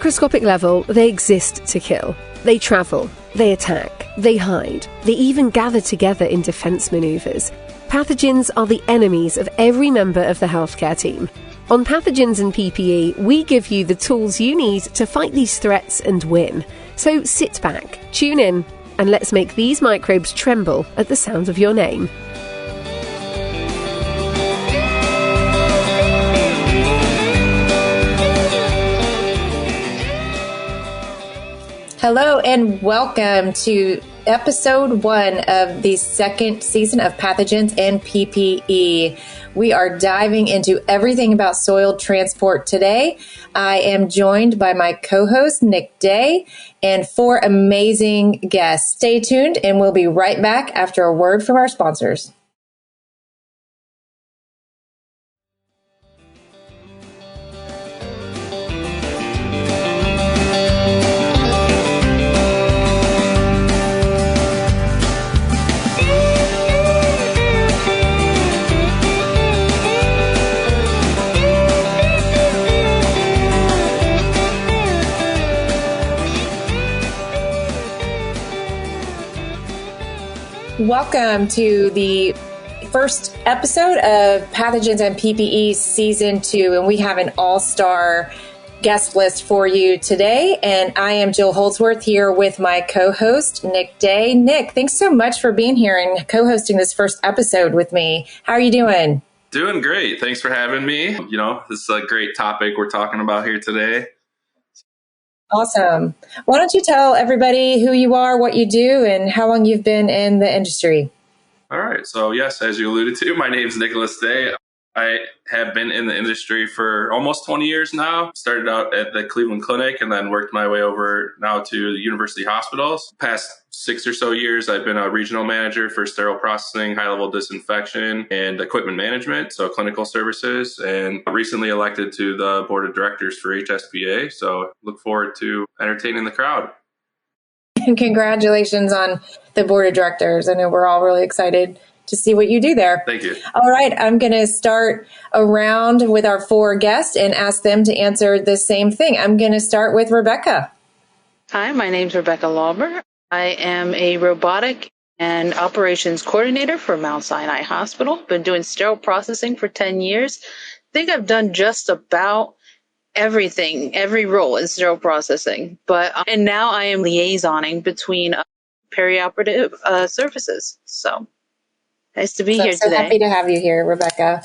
microscopic level, they exist to kill. They travel, they attack, they hide, they even gather together in defense maneuvers. Pathogens are the enemies of every member of the healthcare team. On Pathogens and PPE, we give you the tools you need to fight these threats and win. So sit back, tune in, and let's make these microbes tremble at the sound of your name. Hello and welcome to episode 1 of the second season of Pathogens and PPE. We are diving into everything about soil transport today. I am joined by my co-host, Nick Day, and 4 amazing guests. Stay tuned and we'll be right back after a word from our sponsors. Welcome to the first episode of Pathogens and PPE Season 2, and we have an all-star guest list for you today. And I am Jill Holdsworth here with my co-host, Nick Day. Nick, thanks so much for being here and co-hosting this first episode with me. How are you doing? Doing great. Thanks for having me. You know, this is a great topic we're talking about here today. Awesome. Why don't you tell everybody who you are, what you do, and how long you've been in the industry? All right. So yes, as you alluded to, my name is Nicholas Day. I have been in the industry for almost 20 years now. Started out at the Cleveland Clinic and then worked my way over now to the university hospitals. Past 6 or so years, I've been a regional manager for sterile processing, high-level disinfection, and equipment management, so clinical services, and recently elected to the board of directors for HSPA. So look forward to entertaining the crowd. And congratulations on the board of directors. I know we're all really excited to see what you do there. Thank you. All right. I'm going to start around with our 4 guests and ask them to answer the same thing. I'm going to start with Rebecca. Hi, my name's Rebecca Lauber. I am a robotic and operations coordinator for Mount Sinai Hospital. Been doing sterile processing for 10 years. I think I've done just about everything, every role in sterile processing. And now I am liaisoning between perioperative services. So nice to be here today. So happy to have you here, Rebecca.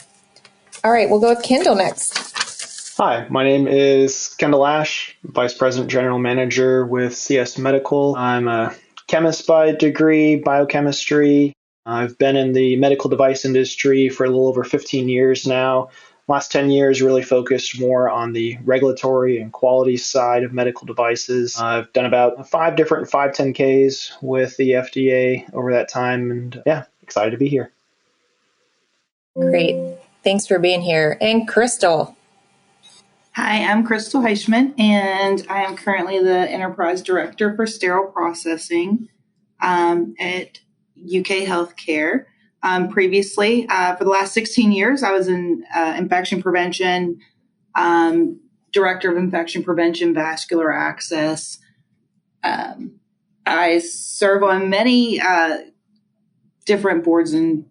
All right, we'll go with Kendall next. Hi, my name is Kendall Ashe, Vice President General Manager with CS Medical. I'm a chemist by degree, biochemistry. I've been in the medical device industry for a little over 15 years now. Last 10 years really focused more on the regulatory and quality side of medical devices. I've done about 5 different 510Ks with the FDA over that time, and yeah, excited to be here. Great. Thanks for being here. And Crystal. Hi, I'm Crystal Heishman, and I am currently the Enterprise Director for Sterile Processing at UK Healthcare. Previously, for the last 16 years, I was in infection prevention, Director of Infection Prevention, Vascular Access. I serve on many different boards and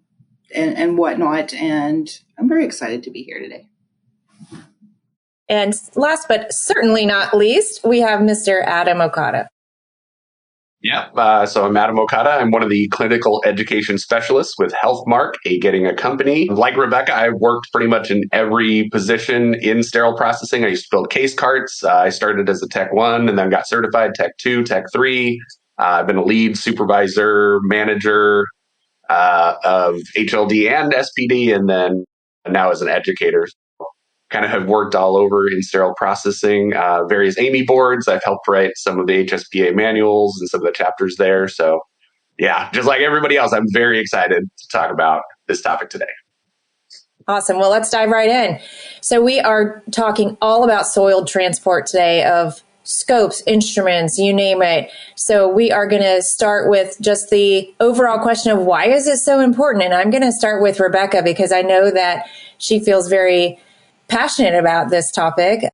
whatnot, and I'm very excited to be here today. And last but certainly not least, we have Mr. Adam Okada. Yeah, so I'm Adam Okada. I'm one of the clinical education specialists with HealthMark, Getting a company. Like Rebecca, I've worked pretty much in every position in sterile processing. I used to build case carts. I started as a Tech 1 and then got certified Tech 2, Tech 3. I've been a lead supervisor, manager of HLD and SPD, and then now as an educator. Kind of have worked all over in sterile processing, various AAMI boards. I've helped write some of the HSPA manuals and some of the chapters there. So yeah, just like everybody else, I'm very excited to talk about this topic today. Awesome. Well, let's dive right in. So we are talking all about soil transport today of scopes, instruments, you name it. So we are going to start with just the overall question of why is it so important? And I'm going to start with Rebecca because I know that she feels very passionate about this topic.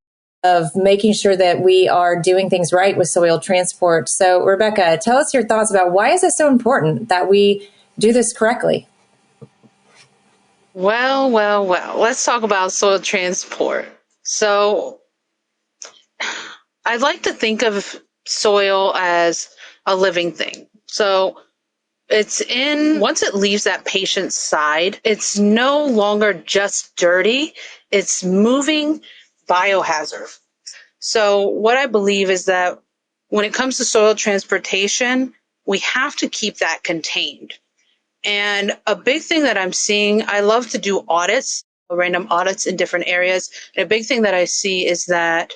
of making sure that we are doing things right with soil transport. So, Rebecca, tell us your thoughts about why is it so important that we do this correctly? Well. Let's talk about soil transport. So I'd like to think of soil as a living thing. So once it leaves that patient's side, it's no longer just dirty, it's moving biohazard. So what I believe is that when it comes to soil transportation, we have to keep that contained. And a big thing that I'm seeing, I love to do audits, random audits in different areas. And a big thing that I see is that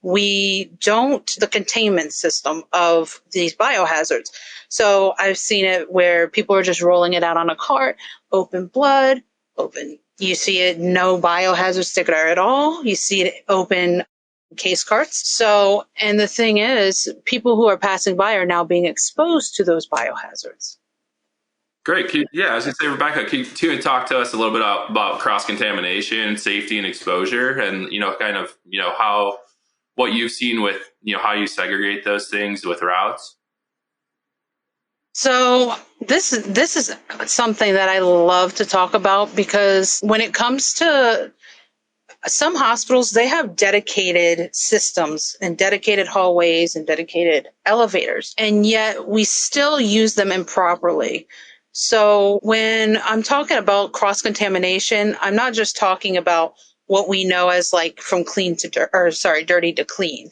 the containment system of these biohazards. So I've seen it where people are just rolling it out on a cart, open blood, open. You see it, no biohazard sticker at all. You see it open case carts. So, and the thing is, people who are passing by are now being exposed to those biohazards. Great. I was going to say, Rebecca, can you talk to us a little bit about cross-contamination, safety, and exposure, and, what you've seen with, how you segregate those things with routes? So this is something that I love to talk about, because when it comes to some hospitals, they have dedicated systems and dedicated hallways and dedicated elevators, and yet we still use them improperly. So when I'm talking about cross-contamination, I'm not just talking about what we know as like from dirty to clean.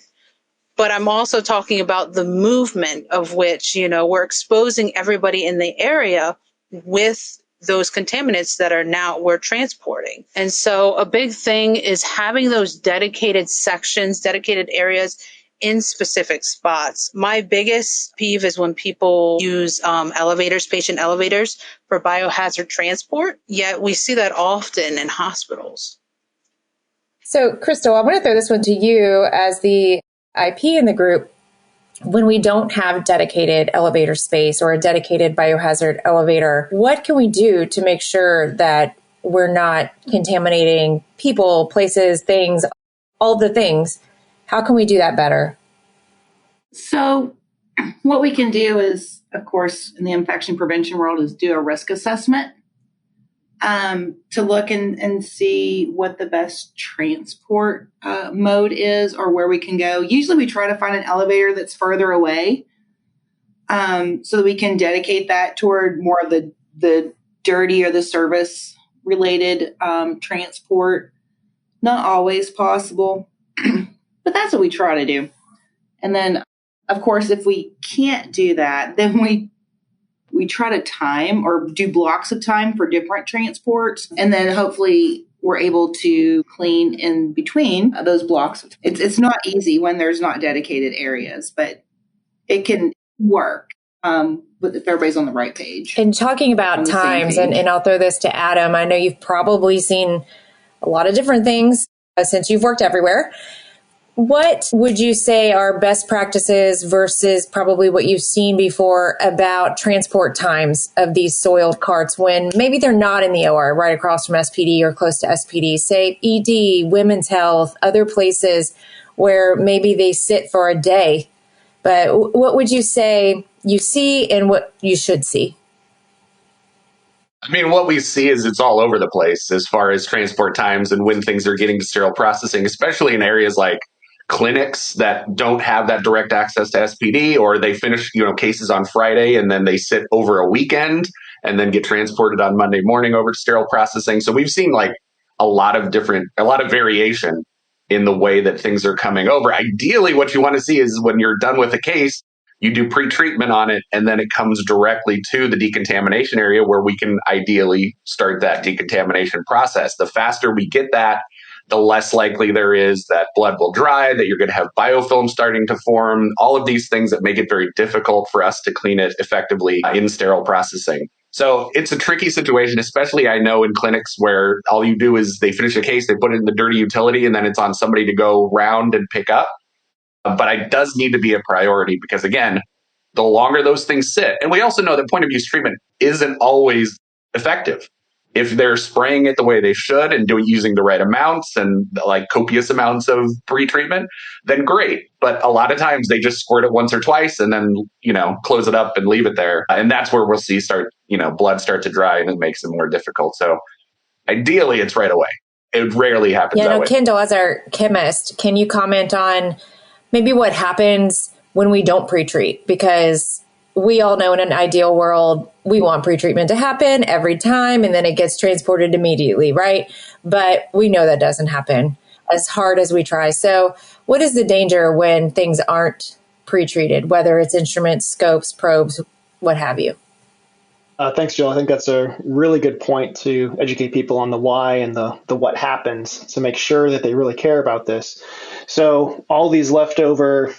But I'm also talking about the movement of which, we're exposing everybody in the area with those contaminants that we're transporting. And so a big thing is having those dedicated sections, dedicated areas in specific spots. My biggest peeve is when people use patient elevators for biohazard transport, yet we see that often in hospitals. So, Crystal, I want to throw this one to you as the IP in the group. When we don't have dedicated elevator space or a dedicated biohazard elevator, what can we do to make sure that we're not contaminating people, places, things, all the things? How can we do that better? So what we can do is, of course, in the infection prevention world, is do a risk assessment to look and see what the best transport mode is or where we can go. Usually we try to find an elevator that's further away so that we can dedicate that toward more of the dirty or the service related transport. Not always possible, but that's what we try to do. And then, of course, if we can't do that, then we try to time or do blocks of time for different transports. And then hopefully we're able to clean in between those blocks. It's not easy when there's not dedicated areas, but it can work if everybody's on the right page. And talking about times, and I'll throw this to Adam. I know you've probably seen a lot of different things since you've worked everywhere. What would you say are best practices versus probably what you've seen before about transport times of these soiled carts when maybe they're not in the OR, right across from SPD or close to SPD, say ED, women's health, other places where maybe they sit for a day? But what would you say you see and what you should see? I mean, what we see is it's all over the place as far as transport times and when things are getting to sterile processing, especially in areas like clinics that don't have that direct access to SPD, or they finish, cases on Friday and then they sit over a weekend and then get transported on Monday morning over to sterile processing. So we've seen like a lot of variation in the way that things are coming over. Ideally, what you want to see is when you're done with a case, you do pre-treatment on it, and then it comes directly to the decontamination area where we can ideally start that decontamination process. The faster we get that, the less likely there is that blood will dry, that you're going to have biofilm starting to form, all of these things that make it very difficult for us to clean it effectively in sterile processing. So it's a tricky situation, especially I know in clinics where all you do is they finish a case, they put it in the dirty utility, and then it's on somebody to go round and pick up. But it does need to be a priority because, again, the longer those things sit, and we also know that point of use treatment isn't always effective. If they're spraying it the way they should and using the right amounts and like copious amounts of pre-treatment, then great. But a lot of times they just squirt it once or twice and then, close it up and leave it there. And that's where we'll see blood start to dry, and it makes it more difficult. So ideally it's right away. It rarely happens that way. Kendall, as our chemist, can you comment on maybe what happens when we don't pre-treat? Because we all know in an ideal world, we want pre-treatment to happen every time, and then it gets transported immediately, right? But we know that doesn't happen as hard as we try. So what is the danger when things aren't pre-treated, whether it's instruments, scopes, probes, what have you? Thanks, Jill. I think that's a really good point to educate people on the why and the what happens to make sure that they really care about this. So all these leftover,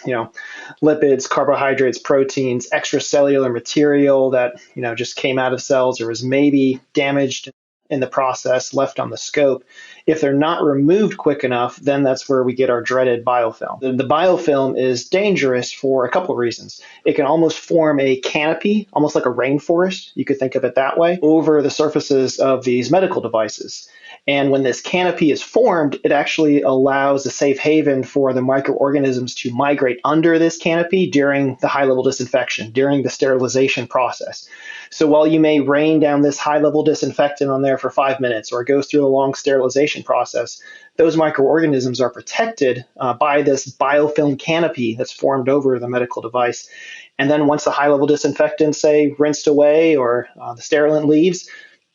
lipids, carbohydrates, proteins, extracellular material that, just came out of cells or was maybe damaged in the process, left on the scope, if they're not removed quick enough, then that's where we get our dreaded biofilm. The biofilm is dangerous for a couple of reasons. It can almost form a canopy, almost like a rainforest, you could think of it that way, over the surfaces of these medical devices. And when this canopy is formed, it actually allows a safe haven for the microorganisms to migrate under this canopy during the high-level disinfection, during the sterilization process. So while you may rain down this high-level disinfectant on there for 5 minutes, or it goes through a long sterilization process, those microorganisms are protected by this biofilm canopy that's formed over the medical device. And then once the high-level disinfectant, say, rinsed away or the sterilant leaves,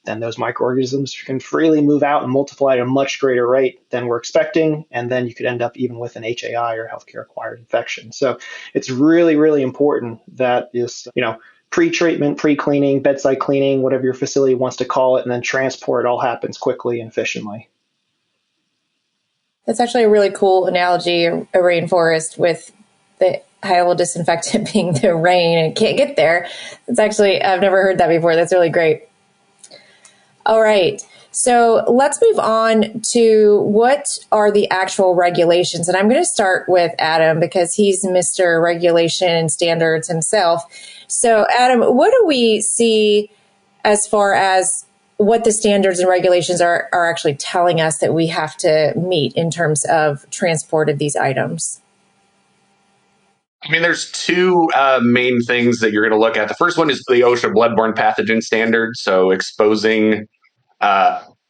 then those microorganisms can freely move out and multiply at a much greater rate than we're expecting. And then you could end up even with an HAI or healthcare-acquired infection. So it's really, really important that this, pre-treatment, pre-cleaning, bedside cleaning, whatever your facility wants to call it, and then transport all happens quickly and efficiently. That's actually a really cool analogy, a rainforest with the high-level disinfectant being the rain and can't get there. It's actually, I've never heard that before. That's really great. All right. So let's move on to what are the actual regulations. And I'm going to start with Adam because he's Mr. Regulation and Standards himself. So Adam, what do we see as far as what the standards and regulations are actually telling us that we have to meet in terms of transport of these items? I mean, there's two main things that you're going to look at. The first one is the OSHA bloodborne pathogen standard. So exposing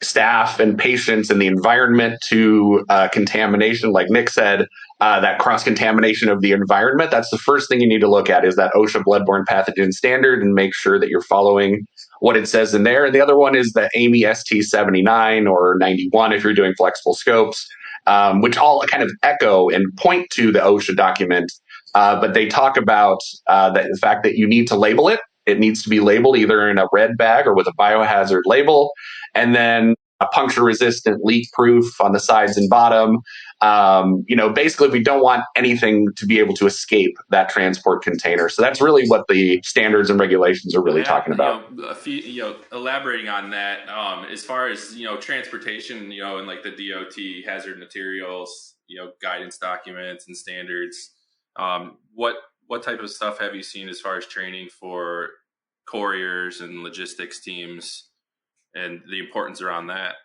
staff and patients and the environment to contamination, like Nick said, that cross-contamination of the environment. That's the first thing you need to look at is that OSHA bloodborne pathogen standard and make sure that you're following what it says in there. And the other one is the AAMI ST 79 or 91 if you're doing flexible scopes, which all kind of echo and point to the OSHA document. But they talk about the fact that you need to label it. It needs to be labeled either in a red bag or with a biohazard label, and then a puncture-resistant, leak-proof on the sides and bottom. Basically, we don't want anything to be able to escape that transport container. So that's really what the standards and regulations are really talking about. Elaborating on that, as far as transportation, and like the DOT hazard materials, guidance documents and standards. What type of stuff have you seen as far as training for couriers and logistics teams and the importance around that?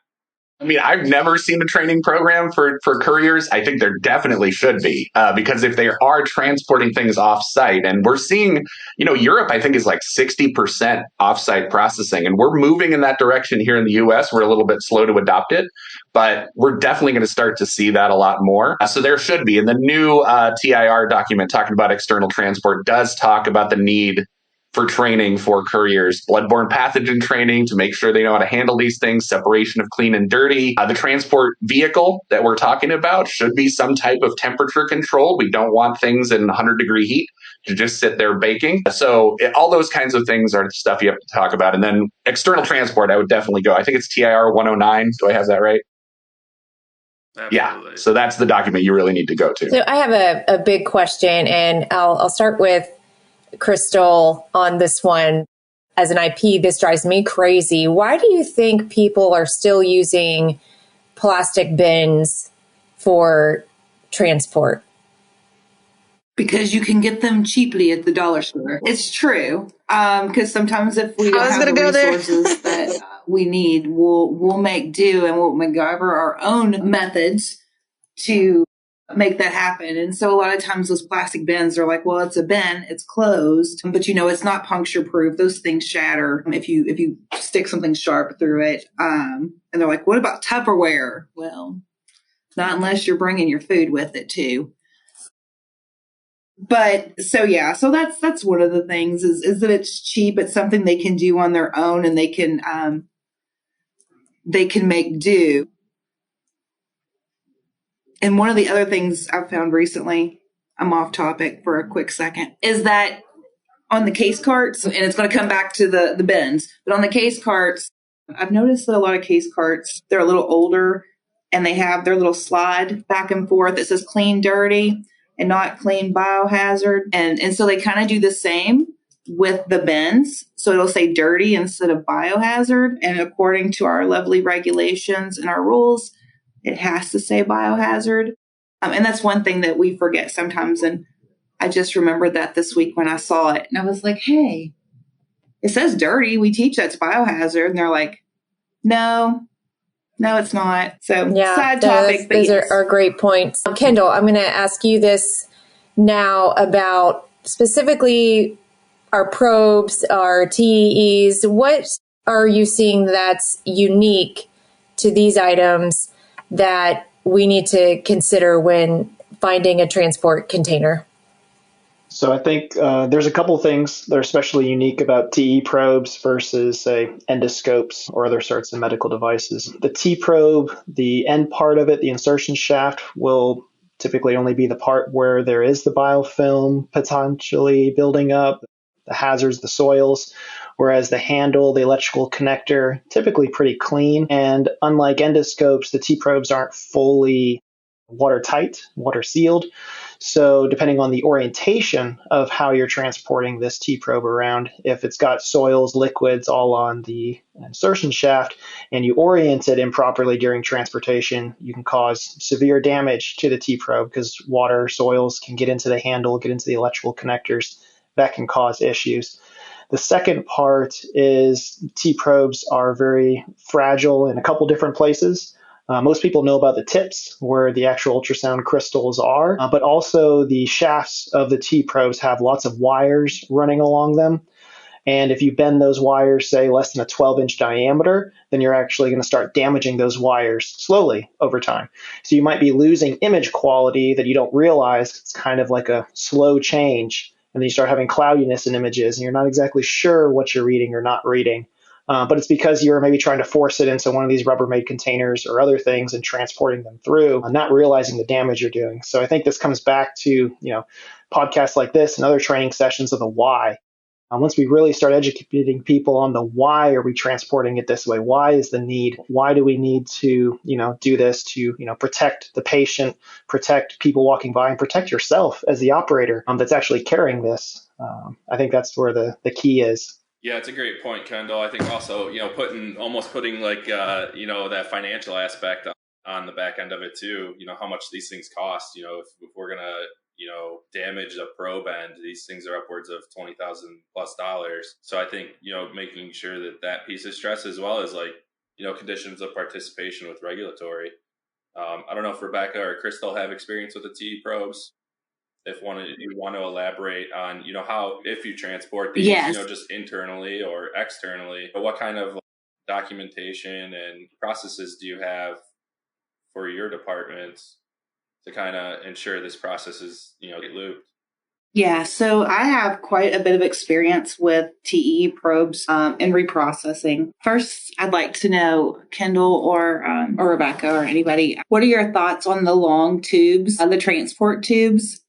I mean, I've never seen a training program for couriers. I think there definitely should be, because if they are transporting things off-site, and we're seeing, Europe, I think, is like 60% off-site processing, and we're moving in that direction here in the U.S. We're a little bit slow to adopt it, but we're definitely going to start to see that a lot more. So there should be. And the new TIR document talking about external transport does talk about the need for training for couriers, bloodborne pathogen training to make sure they know how to handle these things, separation of clean and dirty. The transport vehicle that we're talking about should be some type of temperature control. We don't want things in 100-degree heat to just sit there baking. So all those kinds of things are stuff you have to talk about. And then external transport, I would definitely go. I think it's TIR 109. Do I have that right? Absolutely. Yeah. So that's the document you really need to go to. So I have a big question, and I'll start with Crystal on this one. As an IP, this drives me crazy. Why do you think people are still using plastic bins for transport? Because you can get them cheaply at the dollar store. It's true. Because sometimes if we don't have the resources that we need, we'll make do, and we'll MacGyver our own methods to make that happen. And so a lot of times those plastic bins are like, well, it's a bin, it's closed, but it's not puncture proof. Those things shatter if you stick something sharp through it. And they're like, what about Tupperware? Well, not unless you're bringing your food with it too. But so that's one of the things is that it's cheap. It's something they can do on their own, and they can make do. And one of the other things I've found recently, I'm off topic for a quick second, is that on the case carts, and it's going to come back to the bins, but on the case carts, I've noticed that a lot of case carts, they're a little older, and they have their little slide back and forth that says clean, dirty, and not clean, biohazard. And so they kind of do the same with the bins. So it'll say dirty instead of biohazard. And according to our lovely regulations and our rules, it has to say biohazard. And that's one thing that we forget sometimes. And I just remembered that this week when I saw it. And I was like, hey, it says dirty. We teach that's biohazard. And they're like, no, it's not. So side topic. Those are great points. Kendall, I'm going to ask you this now about specifically our probes, our TEEs. What are you seeing that's unique to these items that we need to consider when finding a transport container? So I think there's a couple of things that are especially unique about TE probes versus, say, endoscopes or other sorts of medical devices. The T probe, the end part of it, the insertion shaft, will typically only be the part where there is the biofilm potentially building up, the hazards, the soils, whereas the handle, the electrical connector, typically pretty clean. And unlike endoscopes, the T probes aren't fully watertight, water sealed. So depending on the orientation of how you're transporting this T probe around, if it's got soils, liquids all on the insertion shaft, and you orient it improperly during transportation, you can cause severe damage to the T probe because water, soils can get into the handle, get into the electrical connectors. That can cause issues. The second part is T probes are very fragile in a couple different places. Most people know about the tips where the actual ultrasound crystals are, but also the shafts of the T probes have lots of wires running along them. And if you bend those wires, say, less than a 12-inch diameter, then you're actually going to start damaging those wires slowly over time. So you might be losing image quality that you don't realize. It's kind of like a slow change. And then you start having cloudiness in images, and you're not exactly sure what you're reading or not reading. But it's because you're maybe trying to force it into one of these Rubbermaid containers or other things and transporting them through, not realizing the damage you're doing. So I think this comes back to, podcasts like this and other training sessions of the why. Once we really start educating people on the why are we transporting it this way? Why is the need? Why do we need to, do this to, protect the patient, protect people walking by, and protect yourself as the operator that's actually carrying this? I think that's where the key is. Yeah, it's a great point, Kendall. I think also, putting like, that financial aspect on the back end of it too, how much these things cost, if we're going to, damage a probe end, these things are upwards of $20,000+ plus. So I think, making sure that piece is stressed as well as conditions of participation with regulatory. I don't know if Rebecca or Crystal have experience with the TE probes. If you want to elaborate on, how, if you transport these, yes, just internally or externally, but what kind of documentation and processes do you have for your department to kind of ensure this process is, get looped? Yeah, so I have quite a bit of experience with TE probes and reprocessing. First, I'd like to know, Kendall or Rebecca or anybody, what are your thoughts on the long tubes, the transport tubes?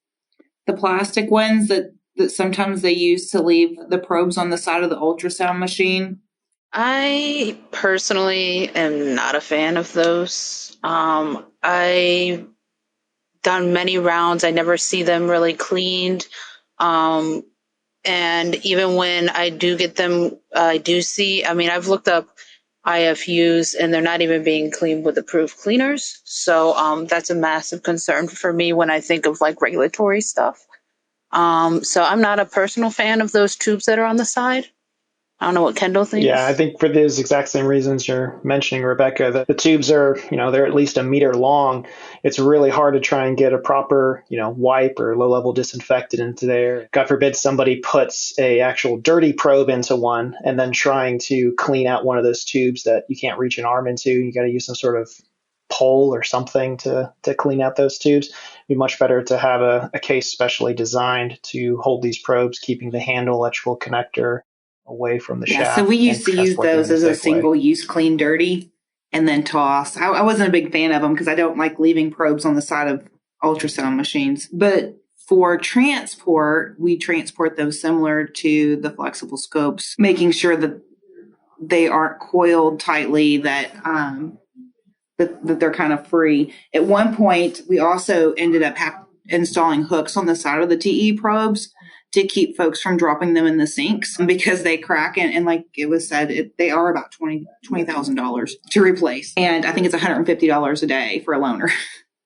The plastic ones that sometimes they use to leave the probes on the side of the ultrasound machine? I personally am not a fan of those. I've done many rounds. I never see them really cleaned. And even when I do get them, I do see, I've looked up IFUs and they're not even being cleaned with approved cleaners. So that's a massive concern for me when I think of regulatory stuff. So I'm not a personal fan of those tubes that are on the side. I don't know what Kendall thinks. Yeah, I think for those exact same reasons you're mentioning, Rebecca, the tubes are, they're at least a meter long. It's really hard to try and get a proper, wipe or low level disinfectant into there. God forbid somebody puts a actual dirty probe into one and then trying to clean out one of those tubes that you can't reach an arm into. You got to use some sort of pole or something to clean out those tubes. It'd be much better to have a case specially designed to hold these probes, keeping the handle, electrical connector away from the shaft. So we used to use those as a single use clean dirty and then toss. I wasn't a big fan of them because I don't like leaving probes on the side of ultrasound machines. But for transport, we transport those similar to the flexible scopes, making sure that they aren't coiled tightly, that they're kind of free. At one point, we also ended up installing hooks on the side of the TE probes to keep folks from dropping them in the sinks because they crack. And like it was said, they are about $20,000 to replace. And I think it's $150 a day for a loaner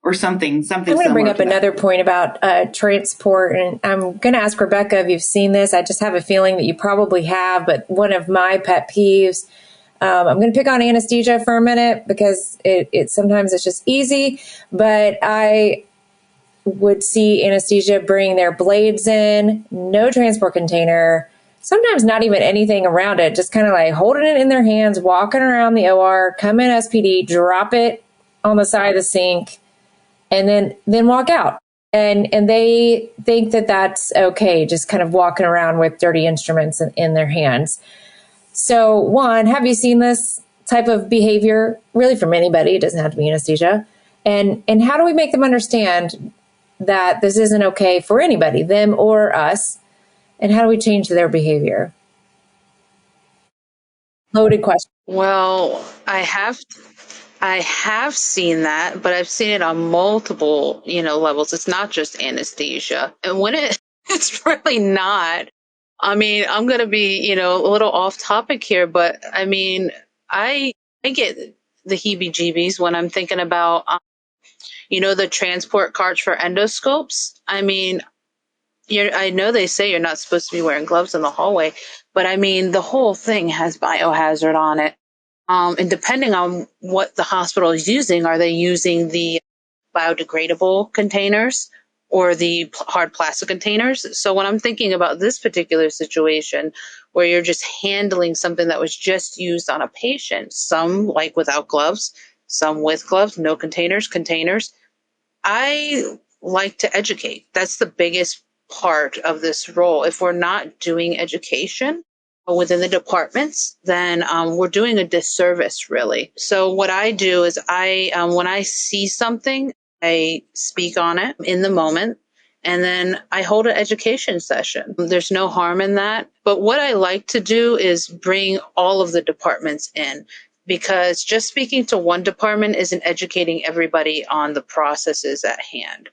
or something. I'm going to bring up another point about transport. And I'm going to ask Rebecca if you've seen this. I just have a feeling that you probably have. But one of my pet peeves, I'm going to pick on anesthesia for a minute because it sometimes it's just easy. But I would see anesthesia bring their blades in, no transport container, sometimes not even anything around it, just kind of like holding it in their hands, walking around the OR, come in SPD, drop it on the side of the sink, and then walk out. And they think that that's okay, just kind of walking around with dirty instruments in their hands. So one, have you seen this type of behavior really from anybody? It doesn't have to be anesthesia. And how do we make them understand that this isn't okay for anybody, them or us? And how do we change their behavior? Loaded question. Well, I have seen that, but I've seen it on multiple, levels. It's not just anesthesia. And when it's really not. I mean, I'm going to be, a little off topic here, but I mean, I get the heebie-jeebies when I'm thinking about, the transport carts for endoscopes. I mean, I know they say you're not supposed to be wearing gloves in the hallway, but I mean, the whole thing has biohazard on it. And depending on what the hospital is using, are they using the biodegradable containers or the hard plastic containers? So when I'm thinking about this particular situation where you're just handling something that was just used on a patient, some like without gloves, some with gloves, no containers, I like to educate. That's the biggest part of this role. If we're not doing education within the departments, then we're doing a disservice, really. So what I do is when I see something, I speak on it in the moment, and then I hold an education session. There's no harm in that. But what I like to do is bring all of the departments in, because just speaking to one department isn't educating everybody on the processes at hand.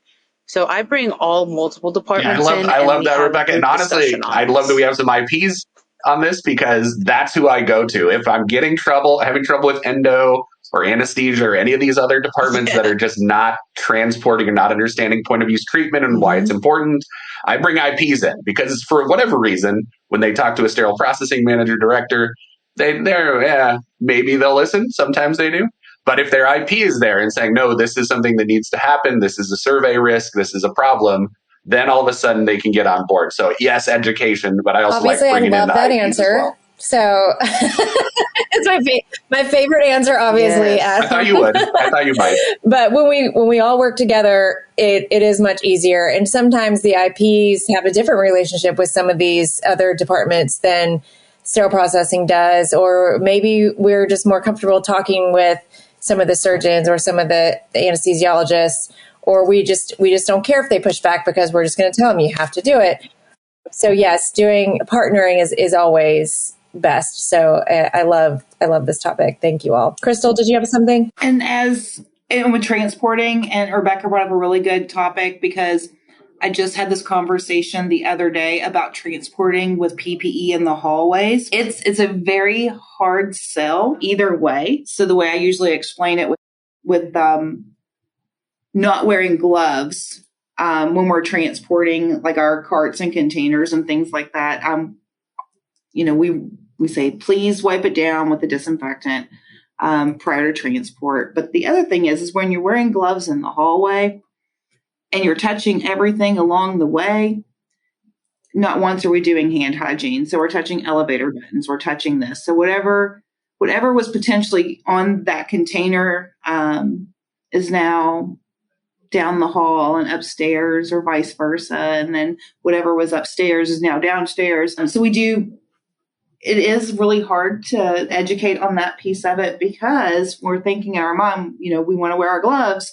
So I bring all multiple departments in. I love that, Rebecca. And honestly, I'd love that we have some IPs on this, because that's who I go to. If I'm having trouble with endo or anesthesia or any of these other departments that are just not transporting or not understanding point of use treatment and why it's important, I bring IPs in, because for whatever reason, when they talk to a sterile processing manager director, maybe they'll listen. Sometimes they do. But if their IP is there and saying, no, this is something that needs to happen, this is a survey risk, this is a problem, then all of a sudden they can get on board. So yes, education, but I also obviously, like bringing in the that IPs answer. as well. So it's my favorite answer, obviously. Yes. I thought you would. I thought you might. But when we all work together, it is much easier. And sometimes the IPs have a different relationship with some of these other departments than sterile processing does, or maybe we're just more comfortable talking with some of the surgeons or some of the anesthesiologists, or we just don't care if they push back because we're just going to tell them you have to do it. So yes, doing partnering is always best. So I love this topic. Thank you all. Crystal, did you have something? And with transporting, and Rebecca brought up a really good topic, because I just had this conversation the other day about transporting with PPE in the hallways. It's a very hard sell either way. So the way I usually explain it with not wearing gloves when we're transporting like our carts and containers and things like that, We say, please wipe it down with a disinfectant prior to transport. But the other thing is when you're wearing gloves in the hallway and you're touching everything along the way, not once are we doing hand hygiene. So we're touching elevator buttons, we're touching this. So whatever was potentially on that container is now down the hall and upstairs or vice versa. And then whatever was upstairs is now downstairs. And so it is really hard to educate on that piece of it because we're thinking in our mind, we want to wear our gloves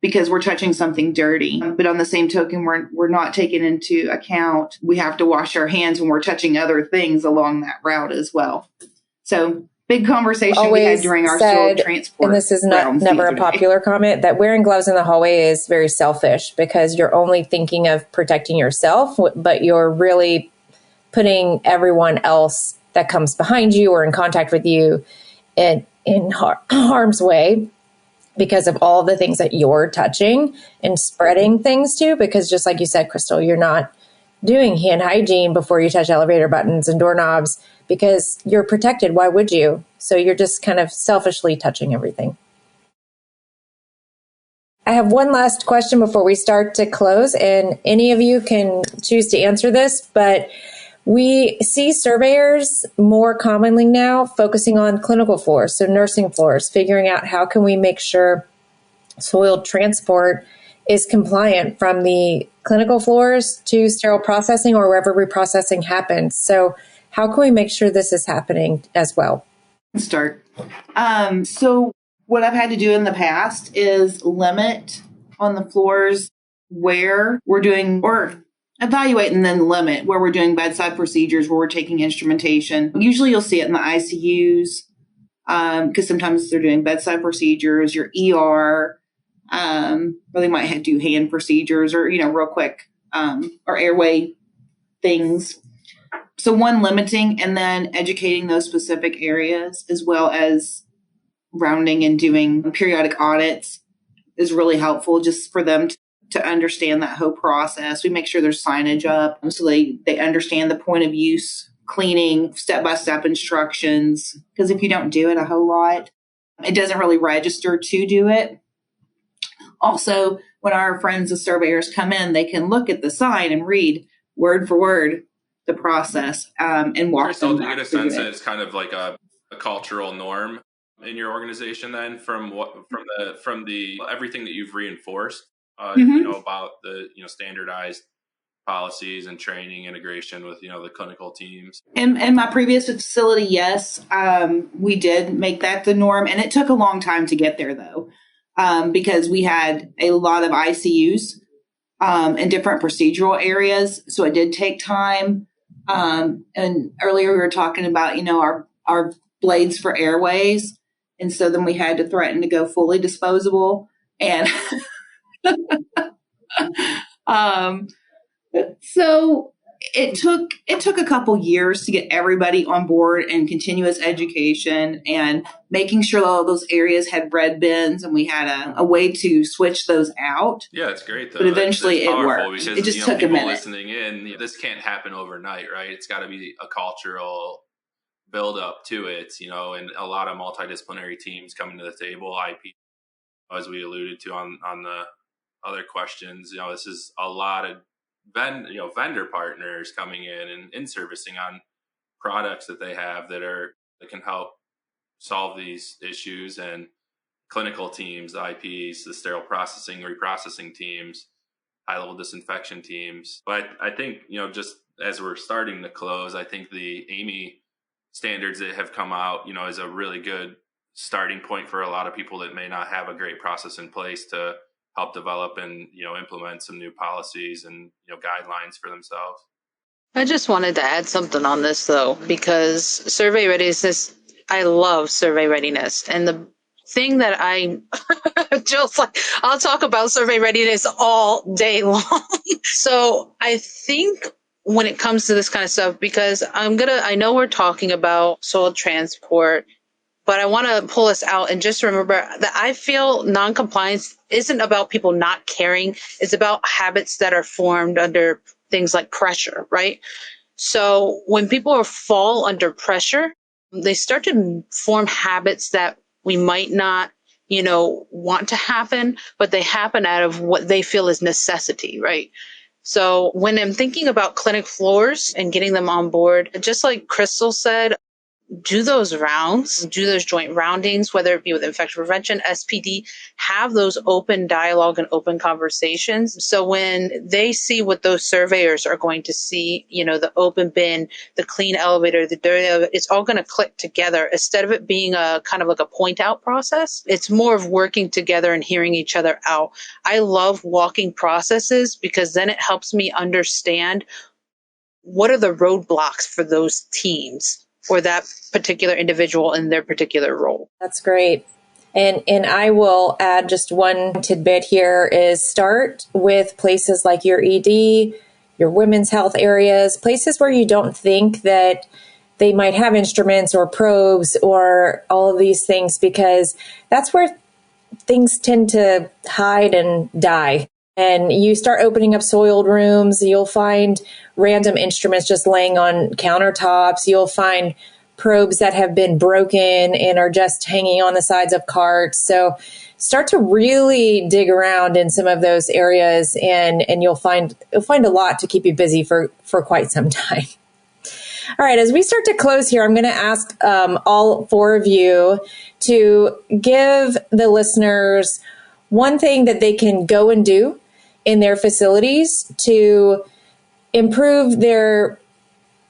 because we're touching something dirty. But on the same token, we're not taking into account we have to wash our hands when we're touching other things along that route as well. So big conversation we had during our soil transport. And this is never a popular comment, that wearing gloves in the hallway is very selfish because you're only thinking of protecting yourself, but you're really putting everyone else that comes behind you or in contact with you in harm's way because of all the things that you're touching and spreading things to. Because just like you said, Crystal, you're not doing hand hygiene before you touch elevator buttons and doorknobs because you're protected. Why would you? So you're just kind of selfishly touching everything. I have one last question before we start to close, and any of you can choose to answer this, but we see surveyors more commonly now focusing on clinical floors, so nursing floors, figuring out how can we make sure soil transport is compliant from the clinical floors to sterile processing or wherever reprocessing happens. So how can we make sure this is happening as well? Start. So what I've had to do in the past is limit on the floors where we're doing, or evaluate and then limit where we're doing bedside procedures, where we're taking instrumentation. Usually you'll see it in the ICUs because sometimes they're doing bedside procedures, your ER, or they might do hand procedures or, real quick, or airway things. So one, limiting and then educating those specific areas as well as rounding and doing periodic audits is really helpful just for them to understand that whole process. We make sure there's signage up so they understand the point of use, cleaning, step-by-step instructions. Because if you don't do it a whole lot, it doesn't really register to do it. Also, when our friends, the surveyors, come in, they can look at the sign and read word for word the process and walk them back. Do you get a sense that it's kind of like a cultural norm in your organization then from the everything that you've reinforced? About the, standardized policies and training integration with, the clinical teams. In my previous facility, yes, we did make that the norm. And it took a long time to get there, though, because we had a lot of ICUs in different procedural areas. So it did take time. And earlier we were talking about, our blades for airways. And so then we had to threaten to go fully disposable. And so it took a couple years to get everybody on board and continuous education and making sure all those areas had red bins and we had a way to switch those out. Yeah, it's great though. But eventually it worked. Because, it just took a minute. Listening in, this can't happen overnight, right? It's got to be a cultural build up to it, and a lot of multidisciplinary teams coming to the table. IP, as we alluded to on the other questions, this is a lot of vendor partners coming in and in-servicing on products that they have that can help solve these issues, and clinical teams, the IPs, the sterile processing, reprocessing teams, high-level disinfection teams. But I think, just as we're starting to close, I think the AAMI standards that have come out, is a really good starting point for a lot of people that may not have a great process in place to help develop and, implement some new policies and, guidelines for themselves. I just wanted to add something on this though, because survey readiness, I love survey readiness. And the thing that Jill's like, I'll talk about survey readiness all day long. So I think when it comes to this kind of stuff, because I know we're talking about soil transport, but I want to pull us out and just remember that I feel noncompliance isn't about people not caring. It's about habits that are formed under things like pressure, right? So when people fall under pressure, they start to form habits that we might not, want to happen, but they happen out of what they feel is necessity, right? So when I'm thinking about clinic floors and getting them on board, just like Crystal said, do those rounds, do those joint roundings, whether it be with infection prevention, SPD, have those open dialogue and open conversations. So when they see what those surveyors are going to see, the open bin, the clean elevator, the dirty elevator, it's all going to click together. Instead of it being a kind of like a point out process, it's more of working together and hearing each other out. I love walking processes because then it helps me understand what are the roadblocks for those teams or that particular individual in their particular role. That's great. And I will add just one tidbit here is start with places like your ED, your women's health areas, places where you don't think that they might have instruments or probes or all of these things, because that's where things tend to hide and die. And you start opening up soiled rooms, you'll find random instruments just laying on countertops. You'll find probes that have been broken and are just hanging on the sides of carts. So start to really dig around in some of those areas, and you'll find a lot to keep you busy for quite some time. All right, as we start to close here, I'm going to ask all four of you to give the listeners one thing that they can go and do in their facilities to improve their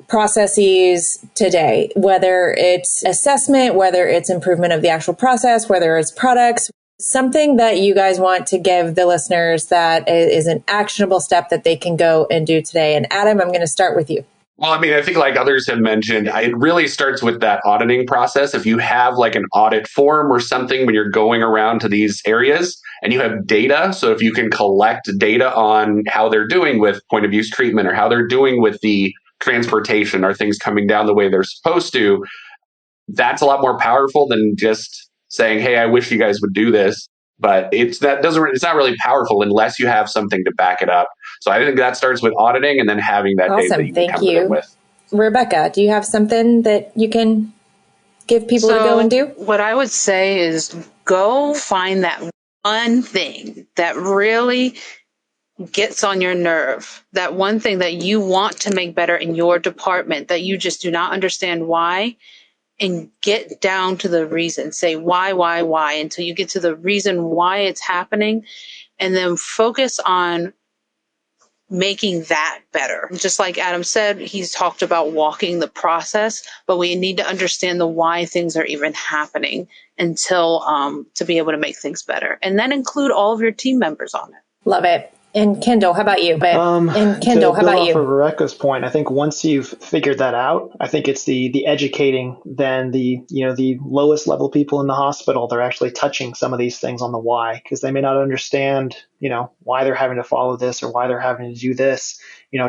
processes today, whether it's assessment, whether it's improvement of the actual process, whether it's products, something that you guys want to give the listeners that is an actionable step that they can go and do today. And Adam, I'm going to start with you. Well, I mean, I think like others have mentioned, it really starts with that auditing process. If you have like an audit form or something when you're going around to these areas and you have data, so if you can collect data on how they're doing with point of use treatment or how they're doing with the transportation, are things coming down the way they're supposed to, that's a lot more powerful than just saying, hey, I wish you guys would do this. But it's not really powerful unless you have something to back it up. So I think that starts with auditing and then having that data that you can come to them with. Rebecca, do you have something that you can give people to go and do? What I would say is go find that one thing that really gets on your nerve, that one thing that you want to make better in your department that you just do not understand why, and get down to the reason. Say why, until you get to the reason why it's happening, and then focus on making that better. Just like Adam said, he's talked about walking the process, but we need to understand the why things are even happening until to be able to make things better. And then include all of your team members on it. Love it. And Kendall, how about you? How about you? Off of Rebecca's point, I think once you've figured that out, I think it's the educating then the lowest level people in the hospital. They're actually touching some of these things on the why, because they may not understand, why they're having to follow this or why they're having to do this,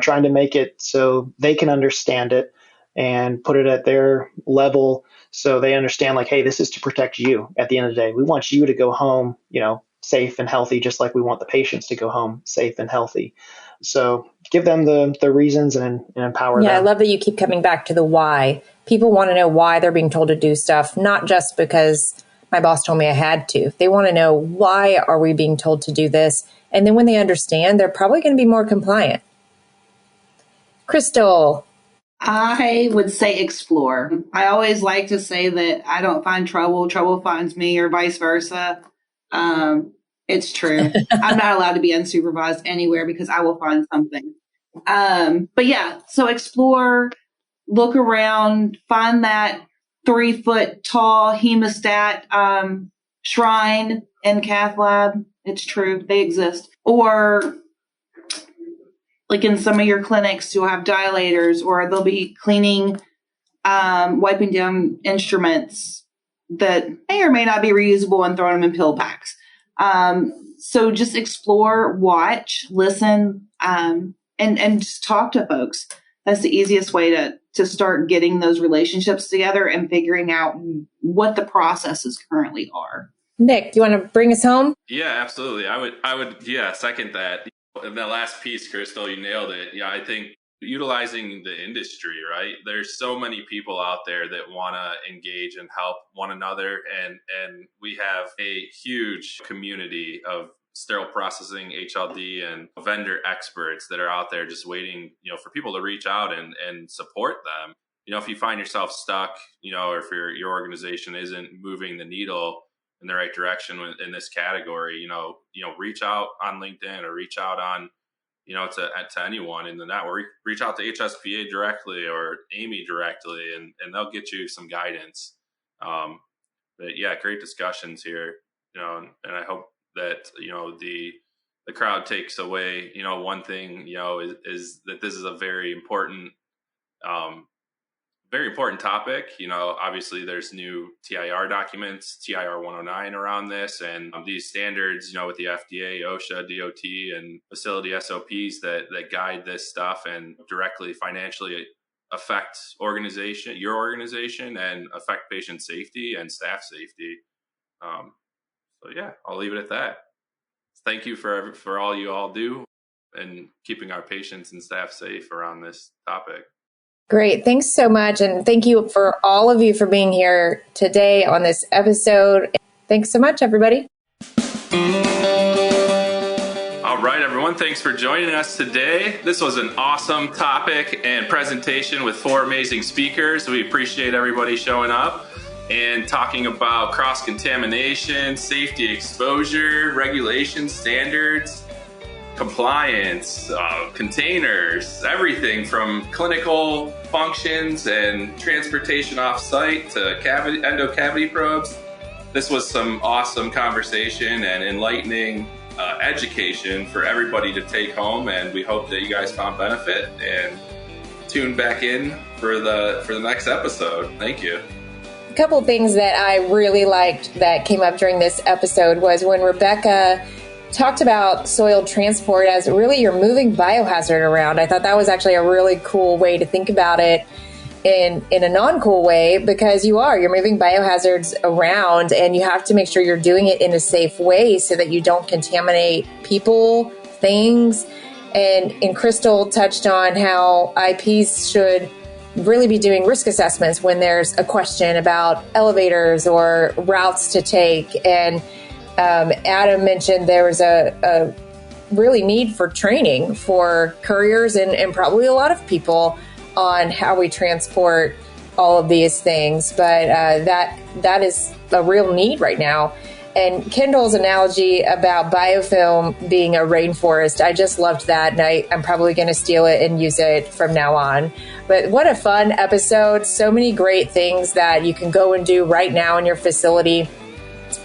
trying to make it so they can understand it and put it at their level so they understand like, hey, this is to protect you at the end of the day. We want you to go home, safe and healthy, just like we want the patients to go home safe and healthy. So give them the reasons and empower them. Yeah, I love that you keep coming back to the why. People want to know why they're being told to do stuff, not just because my boss told me I had to. They want to know, why are we being told to do this? And then when they understand, they're probably going to be more compliant. Crystal. I would say explore. I always like to say that I don't find trouble finds me, or vice versa. It's true. I'm not allowed to be unsupervised anywhere because I will find something. But yeah, so explore, look around, find that 3-foot tall hemostat shrine in cath lab. It's true. They exist. Or like in some of your clinics, you'll have dilators, or they'll be cleaning, wiping down instruments that may or may not be reusable and throwing them in pill packs. So just explore, watch, listen, and just talk to folks. That's the easiest way to start getting those relationships together and figuring out what the processes currently are. Nick, do you want to bring us home? Yeah, absolutely. I would second that. In that last piece, Crystal, you nailed it. I think utilizing the industry, right? There's so many people out there that want to engage and help one another. And we have a huge community of sterile processing, HLD, and vendor experts that are out there just waiting, for people to reach out and support them. If you find yourself stuck, or if your organization isn't moving the needle in the right direction in this category, reach out on LinkedIn or reach out on, to anyone in the network. Reach out to HSPA directly or AAMI directly, and they'll get you some guidance. But yeah, great discussions here, and I hope that, the crowd takes away, one thing, is that this is a very important topic. Obviously there's new TIR documents, TIR 109 around this, and these standards, with the FDA, OSHA, DOT, and facility SOPs that guide this stuff and directly financially affect your organization, and affect patient safety and staff safety. So yeah, I'll leave it at that. Thank you for all you all do and keeping our patients and staff safe around this topic. Great. Thanks so much. And thank you for all of you for being here today on this episode. Thanks so much, everybody. All right, everyone. Thanks for joining us today. This was an awesome topic and presentation with 4 amazing speakers. We appreciate everybody showing up and talking about cross-contamination, safety exposure, regulations, standards, compliance, containers, everything from clinical functions and transportation off-site to endocavity probes. This was some awesome conversation and enlightening education for everybody to take home, and we hope that you guys found benefit and tune back in for the next episode. Thank you. A couple of things that I really liked that came up during this episode was when Rebecca talked about soil transport as really you're moving biohazard around. I thought that was actually a really cool way to think about it in a non-cool way, because you're moving biohazards around, and you have to make sure you're doing it in a safe way so that you don't contaminate people, things. And Crystal touched on how IPs should really be doing risk assessments when there's a question about elevators or routes to take. And Adam mentioned there was a really need for training for couriers and probably a lot of people on how we transport all of these things. But that is a real need right now. And Kendall's analogy about biofilm being a rainforest, I just loved that. And I'm probably going to steal it and use it from now on. But what a fun episode. So many great things that you can go and do right now in your facility.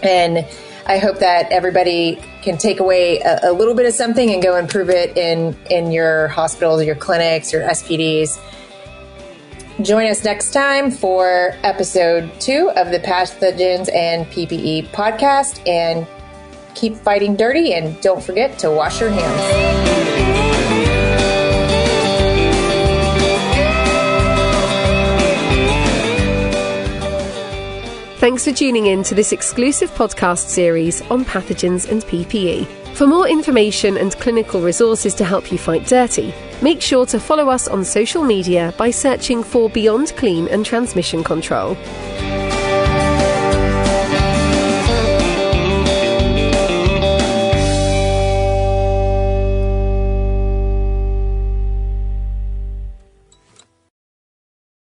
And I hope that everybody can take away a little bit of something and go improve it in your hospitals, your clinics, your SPDs. Join us next time for episode 2 of the Pathogens and PPE podcast, and keep fighting dirty, and don't forget to wash your hands. Thanks for tuning in to this exclusive podcast series on pathogens and PPE. For more information and clinical resources to help you fight dirty, make sure to follow us on social media by searching for Beyond Clean and Transmission Control.